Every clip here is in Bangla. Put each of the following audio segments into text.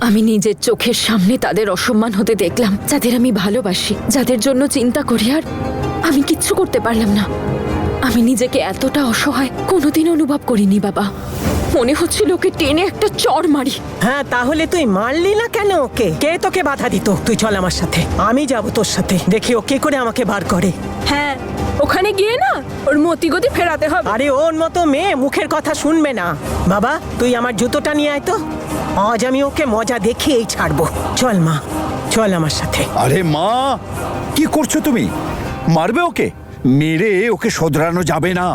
আমি নিজের চোখের সামনে তাদের অসম্মান হতে দেখলাম, যাদের আমি ভালোবাসি, যাদের জন্য চিন্তা করি, আর আমি কিচ্ছু করতে পারলাম না। আমি নিজেকে এতটা অসহায় কোনোদিন অনুভব করিনি বাবা। মনে হচ্ছিল ওকে টেনে একটা চড় মারি। হ্যাঁ, তাহলে তুই মারলি না কেন ওকে? কে তোকে বাধা দিত? তুই চল আমার সাথে, আমি যাব তোর সাথে, দেখি ও কি করে আমাকে বার করে। হ্যাঁ, ওখানে গিয়ে না ওর মতিগতি ফেরাতে হবে। আরে ওর মতো মেয়ে মুখের কথা শুনবে না। বাবা, তুই আমার জুতোটা নিয়ে আয় তো, আজ আমি ওকে মজা দেখিয়েই ছাড়বো। চল মা, চল আমার সাথে। আরে মা, কি করছো তুমি? মারবে ওকে? মেরে ওকে শোধরানো যাবে না,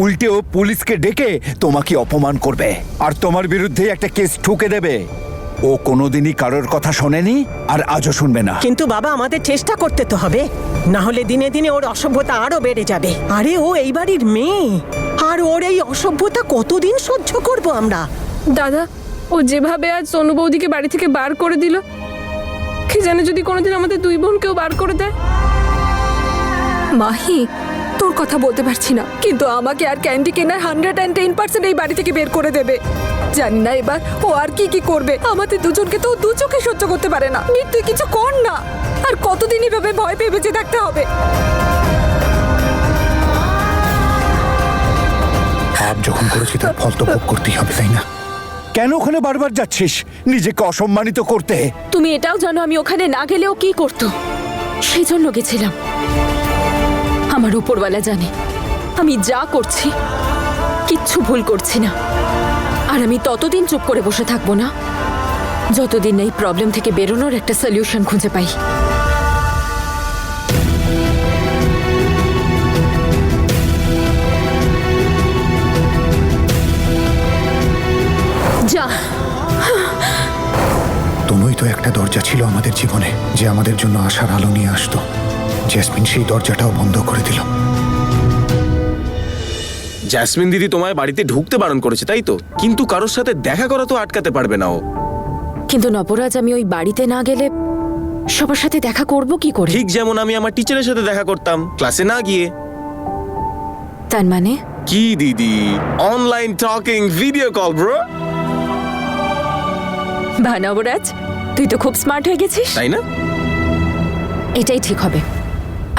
উল্টে ও পুলিশকে ডেকে তোমাকে অপমান করবে আর তোমার বিরুদ্ধে একটা কেস ঠুকে দেবে। ও কোনোদিনই কারোর কথা শোনেনি আর আজও শুনবে না। কিন্তু বাবা, আমাদের চেষ্টা করতে তো হবে, না হলে দিনে দিনে ওর অসভ্যতা আরো বেড়ে যাবে। আরে ও এই বাড়ির মেয়ে, আর ওর এই অসভ্যতা কতদিন সহ্য করব আমরা? দাদা, ও যেভাবে আজ সোনু বৌদিকে বাড়ি থেকে বার করে দিল, কে জানে যদি কোনোদিন আমাদের দুই বোনকেও বার করে দেয়। মাহি, তোর কথা বলতে পারছি না, কিন্তু আমাকে আর ক্যান্ডি কেনার 110% এই বাড়ি থেকে বের করে দেবে। জানি না এবার ও আর কি কি করবে। আমাদের দুজনকে তো দু চোখে সহ্য করতে পারে না। মীর, তুই কিছু কর না। আর কতদিন এভাবে ভয় পেয়ে বেঁচে থাকতে হবে? পাপ যখন করেছি তার ফল তো ভোগ করতেই হবে, তাই না? কেন ওখানে বারবার যাচ্ছিস নিজেকে অসম্মানিত করতে? তুমি এটাও জানো আমি ওখানে না গেলেও কি করতো, সেই জন্য গেছিলাম। আমার উপরওয়ালা জানে আমি যা করছি কিচ্ছু ভুল করছি না, আর আমি ততদিন চুপ করে বসে থাকবো না যতদিন এই প্রবলেম থেকে বেরোনোর একটা সলিউশন খুঁজে পাই। যা। তনুই তো একটা দরজা ছিল আমাদের জীবনে, যে আমাদের জন্য আশার আলো নিয়ে আসতো। জেসমিন সেই দরজাটাও বন্ধ করে দিল। জেসমিন দিদি তোমায় বাড়িতে ঢুকতে বারণ করেছে, তাই তো? কিন্তু কারোর সাথে দেখা করা তো আটকাতে পারবে না ও। কিন্তু নবরাজ, আমি ওই বাড়িতে না গেলে সবার সাথে দেখা করব কি করে? ঠিক যেমন আমি আমার টিচারের সাথে দেখা করতাম ক্লাসে না গিয়ে। তার মানে কি দিদি, online talking, video call bro. বা নবরাজ, তুই তো খুব স্মার্ট হয়ে গেছিস, তাই না? এটাই ঠিক হবে।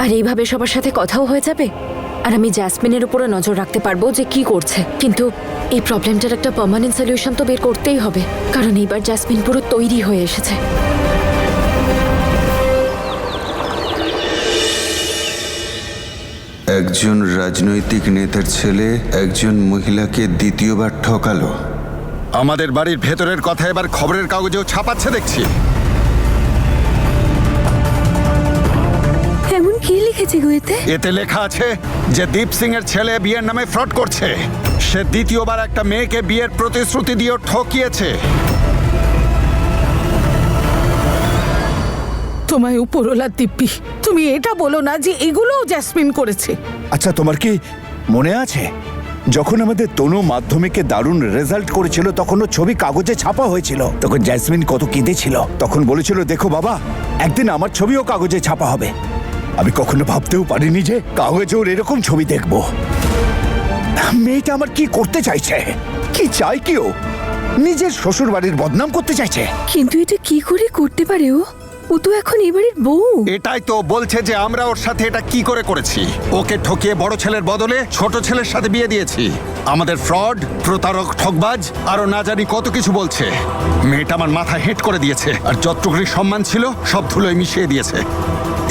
আর এইভাবে সবার সাথে কথাও হয়ে যাবে, আর আমি জ্যাসমিনের উপরে নজর রাখতে পারবো যে কি করছে। কিন্তু এই প্রবলেমটার একটা পার্মানেন্ট সলিউশন তো বের করতেই হবে, কারণ এইবার জ্যাসমিন পুরো তৈরি হয়ে এসেছে। একজন রাজনৈতিক নেতার ছেলে একজন মহিলাকে দ্বিতীয়বার ঠকালো। আমাদের বাড়ির ভেতরের কথা এবার খবরের কাগজেও ছাপাচ্ছে দেখছি। এমন কি লিখেছে গো এতে? এতে লেখা আছে যে দীপ সিং এর ছেলে বিয়ের নামে ফ্রড করছে। সে দ্বিতীয়বার একটা মেয়েকে বিয়ের প্রতিশ্রুতি দিয়ে ঠকিয়েছে। তোমায় উপরওয়ালা দিব্যি, তুমি এটা বলো না যে এগুলোও জ্যাসমিন করেছে। আচ্ছা, তোমার কি মনে আছে যখন আমাদের তনু মাধ্যমিকে দারুণ রেজাল্ট করেছিল, তখনও ছবি কাগজে ছাপা হয়েছিল? তখন জেসমিন কত কেঁদেছিল, তখন বলেছিল দেখো বাবা, একদিন আমার ছবিও কাগজে ছাপা হবে। আমি কখনো ভাবতেও পারিনি যে কাগজে ওর এরকম ছবি দেখবো। মেয়েটা আমার কি করতে চাইছে, কি চাই কি? ও নিজের শ্বশুর বাড়ির বদনাম করতে চাইছে। কিন্তু এটা কি করে করতে পারে ও? ও তো এখন এবারের বউ। এটাই তো বলছে যে আমরা ওর সাথে এটা কি করে করেছি। ওকে ঠকিয়ে বড় ছেলের বদলে ছোট ছেলের সাথে বিয়ে দিয়েছি। আমাদের ফ্রড, প্রতারক, ঠকবাজ, আরো না জানি কত কিছু বলছে। মেয়েটা আমার মাথা হেট করে দিয়েছে, আর যতটুকুনি সম্মান ছিল সব ধুলোয় মিশিয়ে দিয়েছে।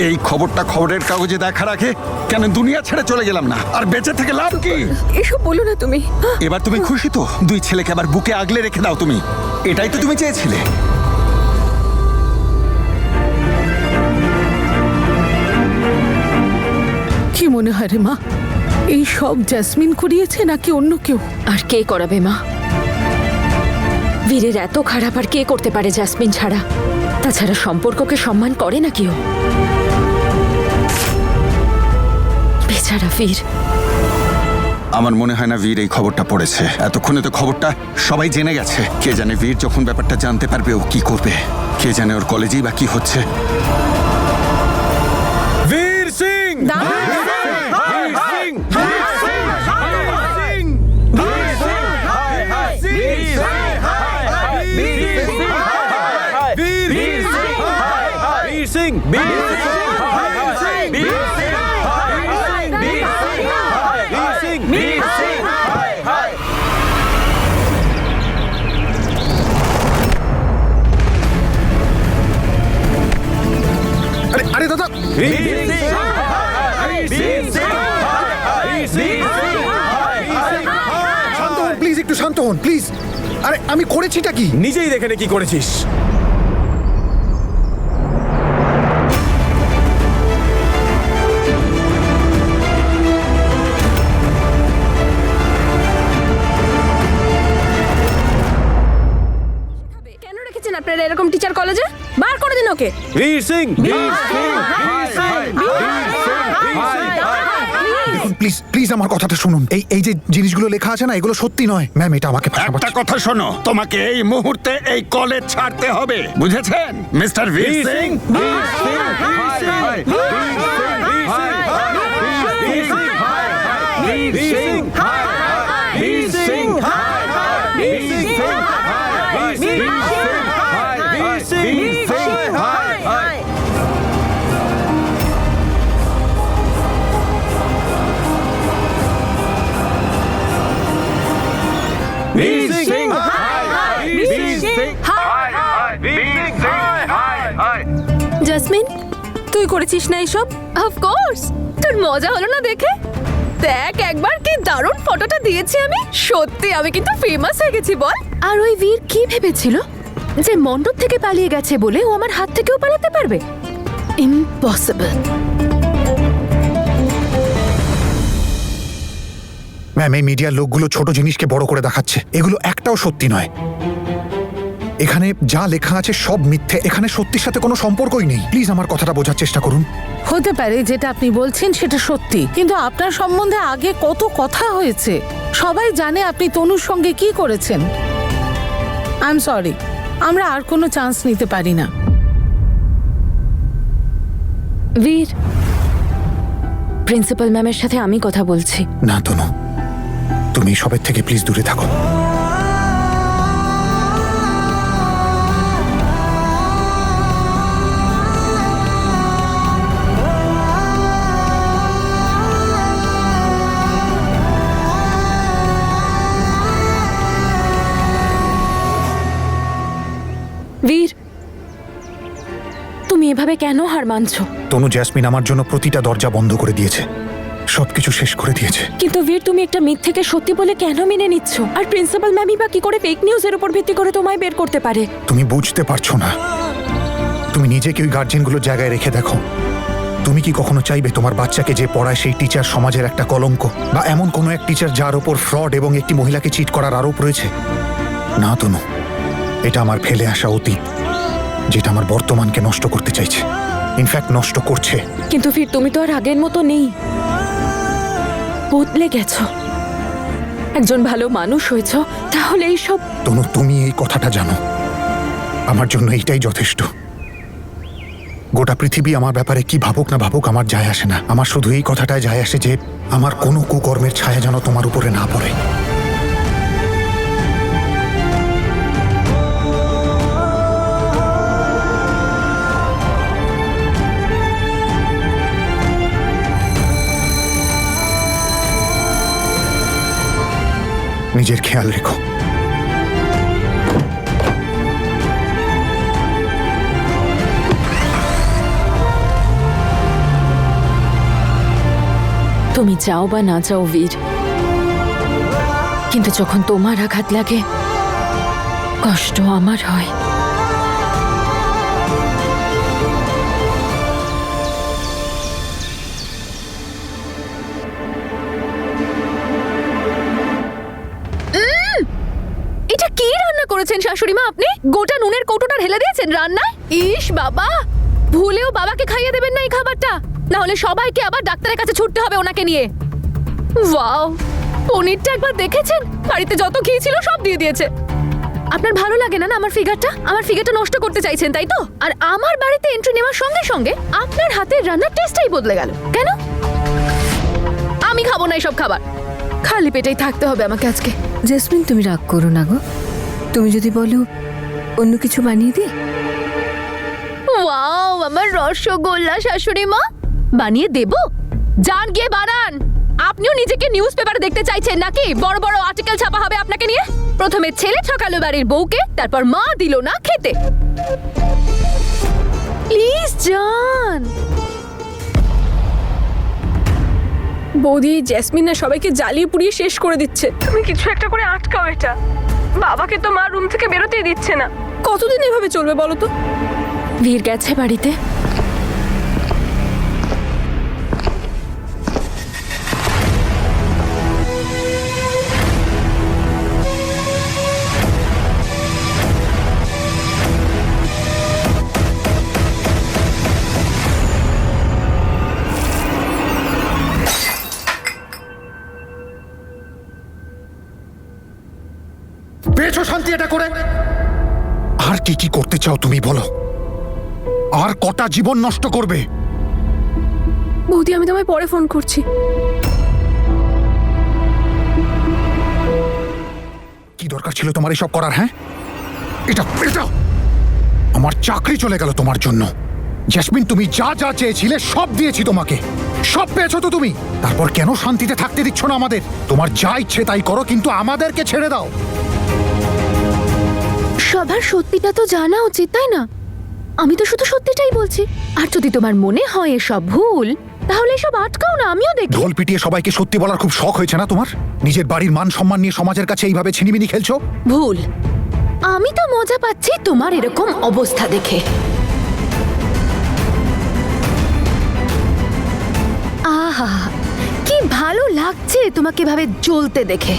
এই খবরটা খবরের কাগজে দেখার আগে কেন দুনিয়া ছেড়ে চলে গেলাম না? আর বেঁচে থেকে লাভ কি? এসব বলো না তুমি। এবার তুমি খুশি তো? দুই ছেলেকে আবার বুকে আগলে রেখে দাও তুমি। এটাই তো তুমি চেয়েছিলে। কি মনে হয় রে মা, এই সব জ্যাসমিন করিয়েছে নাকি অন্য কেউ? আর কে করাবে মা? বীরের এত খারাপ আর কে করতে পারে জ্যাসমিন ছাড়া? তাছাড়া সম্পর্ককে সম্মান করে না কেউ। বেচারা বীর। আমার মনে হয় না বীর এই খবরটা পড়েছে। এতক্ষণে তো খবরটা সবাই জেনে গেছে। কে জানে বীর যখন ব্যাপারটা জানতে পারবে ও কি করবে? কে জানে ওর কলেজেই বা কি হচ্ছে? বীর সিং! সিং আরে আরে দাদা, শান্ত হন প্লিজ, একটু শান্ত হন প্লিজ। আরে আমি করেছিটা কি? নিজেই দেখে নে কি করেছিস। কেন রেখেছেন আপনারা এরকম টিচার কলেজে? বার করে দিন ওকে। বীর সিং দেখুন প্লিজ প্লিজ আমার কথাটা শুনুন। এই যে জিনিসগুলো লেখা আছে না, এগুলো সত্যি নয়। ম্যাম, এটা আমাকে একটা কথা শোনো, তোমাকে এই মুহূর্তে এই কলেজ ছাড়তে হবে, বুঝেছেন মিস্টার বীর সিং? জাসমিন, তুই করেছিস না এসব? অফকোর্স। তোর মজা হলো না দেখে? দেখ একবার কি দারুণ ফটোটা দিয়েছি আমি। সত্যি আমি কিন্তু ফেমাস হয়ে গেছি বল। আর ওই বীর কি ভেবেছিল যে মণ্ডপ থেকে পালিয়ে গেছে বলে ও আমার হাত থেকেও পালাতে পারবে? ইম্পসিবল। ম্যাম, এই মিডিয়ার লোকগুলো ছোট জিনিসকে বড় করে দেখাচ্ছে। এগুলো একটাও সত্যি নয়। এখানে যা লেখা আছে সব মিথ্যে। এখানে সত্যির সাথে কোনো সম্পর্কই নেই। প্লিজ আমার কথাটা বোঝার চেষ্টা করুন। হতে পারে যেটা আপনি বলছেন সেটা সত্যি, কিন্তু আপনার সম্বন্ধে আগে কত কথা হয়েছে। সবাই জানে আপনি তনুর সঙ্গে কি করেছেন। আই এম সরি, আমরা আর কোনো চান্স নিতে পারি না। বীর, প্রিন্সিপাল ম্যামের সাথে আমি কথা বলছি। না তনু, তুমি সবের থেকে প্লিজ দূরে থাকো। বীর, তুমি এভাবে কেন হার মানছো? তনু, জ্যাসমিন আমার জন্য প্রতিটা দরজা বন্ধ করে দিয়েছে, সবকিছু শেষ করে দিয়েছে। কিন্তু বীর, তুমি একটা মিথ্যেকে সত্যি বলে কেন মেনে নিচ্ছ? আর প্রিন্সিপাল ম্যামই বা কি করে ফেক নিউজের উপর ভিত্তি করে তোমায় বের করতে পারে? তুমি বুঝতে পারছো না। তুমি নিজেকে ওই গার্জিয়ানগুলোর জায়গায় রেখে দেখো। তুমি কি কখনো চাইবে তোমার বাচ্চাকে যে পড়ায় সেই টিচার সমাজের একটা কলঙ্ক, বা এমন কোনো এক টিচার যার ওপর ফ্রড এবং একটি মহিলাকে চিট করার আরোপ রয়েছে? না তনু, এটা আমার ফেলে আসা অতীত, যেটা আমার বর্তমানকে নষ্ট করতে চাইছে, ইনফ্যাক্ট নষ্ট করছে। কিন্তু বীর, তুমি তো আর আগের মতো নেই, বদলে গেছো, একজন ভালো মানুষ হয়েছো। তাহলে এইসব? তনু, তুমি এই কথাটা জানো, আমার জন্য এইটাই যথেষ্ট। গোটা পৃথিবী আমার ব্যাপারে কি ভাবুক না ভাবুক আমার যায় আসে না। আমার শুধু এই কথাটায় যায় আসে যে আমার কোনো কুকর্মের ছায়া যেন তোমার উপরে না পড়ে। নিজের খেয়াল রেখো। তুমি চাও বা না চাও বীর, কিন্তু যখন তোমার আঘাত লাগে কষ্ট আমার হয়। এটা কি রান্না করেছেন শাশুড়ি মা আপনি? গোটা নুনের কৌটোটা ঢেলে দিয়েছেন রান্নায়। ইস বাবা, ভুলেও বাবাকে খাইয়ে দেবেন না এই খাবারটা, না হলে সবাইকে আবার ডাক্তারের কাছে ছুটতে হবে ওনাকে নিয়ে। ওয়াও, পনিরটা একবার দেখেছেন? বাড়িতে যত ঘি ছিল সব দিয়ে দিয়েছে। আপনার ভালো লাগে না আমার ফিগারটা? আমার ফিগারটা নষ্ট করতে চাইছেন তাই তো? আর আমার বাড়িতে এন্ট্রি নেওয়ার সঙ্গে সঙ্গে আপনার হাতের রান্নার টেস্টটাই বদলে গেল কেন? আমি খাবো না এইসব খাবার, খালি পেটেই থাকতে হবে আমাকে আজকে। জেসমিন, তুমি রাগ করো না গো। তুমি যদি বলো অন্য কিছু বানিয়ে দিই। ওয়াও, আমার রসগোল্লা শাশুড়ি মা। বানিয়ে দেব? যান গিয়ে বানান। আপনিও নিজেকে নিউজ পেপারে দেখতে চাইছেন নাকি? বড় বড় আর্টিকেল ছাপা হবে আপনাকে নিয়ে। প্রথমে ছেলে ঠকালো বাড়ির বউকে, তারপর মা দিল না খেতে। প্লিজ যান। বৌদি জেসমিন না সবাইকে জ্বালিয়ে পুড়িয়ে শেষ করে দিচ্ছে। তুমি কিছু একটা করে আটকাও এটা। বাবাকে তো মা রুম থেকে বেরোতেই দিচ্ছে না। কতদিন এভাবে চলবে বলো তো? বীর গেছে বাড়িতে। পেয়েছো শান্তি এটা করে? আর কি কি করতে চাও তুমি বলো? আর কটা জীবন নষ্ট করবে? বৌদি আমি তোমায় পরে ফোন করছি। কি দরকার ছিল তোমার এসব করার? হ্যাঁ, এটা এটা আমার চাকরি চলে গেল তোমার জন্য। জেসমিন, তুমি যা যা চেয়েছিলে সব দিয়েছি তোমাকে, সব পেয়েছো তো তুমি। তারপর কেন শান্তিতে থাকতে দিচ্ছ না আমাদের? তোমার যা ইচ্ছে তাই করো, কিন্তু আমাদেরকে ছেড়ে দাও। সবার সত্যিটা তো জানা উচিত, তাই না? আমি তো শুধু সত্যিটাই বলছি। আর যদি তোমার মনে হয় এসব ভুল, তাহলে এসব আটকাও না, আমিও দেখি। ঢোল পিটিয়ে সবাইকে সত্যি বলার খুব শখ হয়েছে না তোমার? নিজের বাড়ির মান সম্মান নিয়ে সমাজের কাছে এইভাবে ছিনিমিনি খেলছো। ভুল। আমি তো মজা পাচ্ছি তোমার এরকম অবস্থা দেখে। আহা, কি ভালো লাগছে তোমাকে ভাবে জ্বলতে দেখে।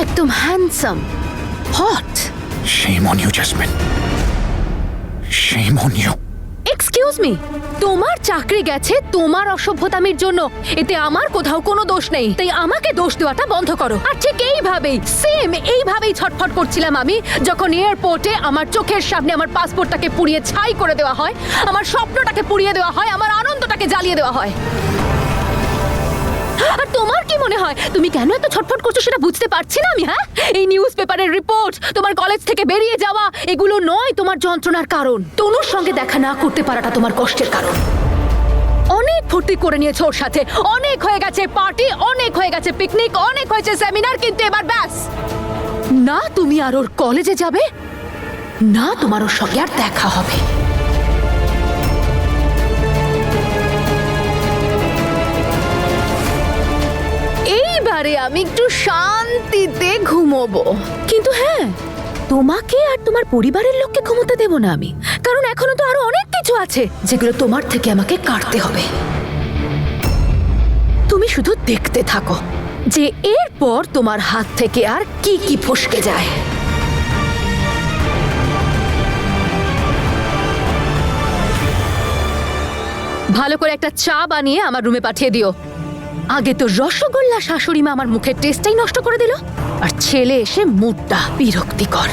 একদম handsome, hot. Shame on you, Jasmine. Shame on you. Excuse me, তোমার চাকরি গেছে তোমার অসভ্যতামির জন্য। এতে আমার কোথাও কোনো দোষ নেই, তাই আমাকে দোষ দেওয়াটা বন্ধ করো। আর ঠিক এইভাবেই ছটফট করছিলাম আমি যখন এয়ারপোর্টে আমার চোখের সামনে আমার পাসপোর্টটাকে পুড়িয়ে ছাই করে দেওয়া হয়, আমার স্বপ্নটাকে পুড়িয়ে দেওয়া হয়, আমার আনন্দটাকে জ্বালিয়ে দেওয়া হয়। আর তোমার কি মনে হয় তুমি কেন এত ছটফট করছো সেটা বুঝতে পারছি না আমি? হ্যাঁ, এই নিউজ পেপারের রিপোর্ট, তোমার কলেজ থেকে বেরিয়ে যাওয়া, এগুলো নয় তোমার যন্ত্রণার কারণ। তনুর সঙ্গে দেখা না করতে পারাটা তোমার কষ্টের কারণ। অনেক ফুর্তি করে নিয়েছো ওর সাথে, অনেক হয়ে গেছে পার্টি, অনেক হয়ে গেছে পিকনিক, অনেক হয়েছে সেমিনার, কিন্তু এবার ব্যাস। না তুমি আর ওর কলেজে যাবে, না তোমার ওর সঙ্গে আর দেখা হবে। এইবারে আমি একটু শান্তিতে ঘুমোবো, কিন্তু হ্যাঁ, তোমাকে আর তোমার পরিবারের লোককে ঘুমোতে দেব না আমি, কারণ এখনো তো আরো অনেক কিছু আছে যেগুলো তোমার থেকে আমাকে কাটতে হবে। তুমি শুধু দেখতে থাকো যে এরপর তোমার হাত থেকে আর কি কি ফসকে যায়। ভালো করে একটা চা বানিয়ে আমার রুমে পাঠিয়ে দিও। আগে তো রসগোল্লা শাশুড়ি মা আমার মুখের টেস্টটাই নষ্ট করে দিল, আর ছেলে এসে মুডটা বিরক্তিকর।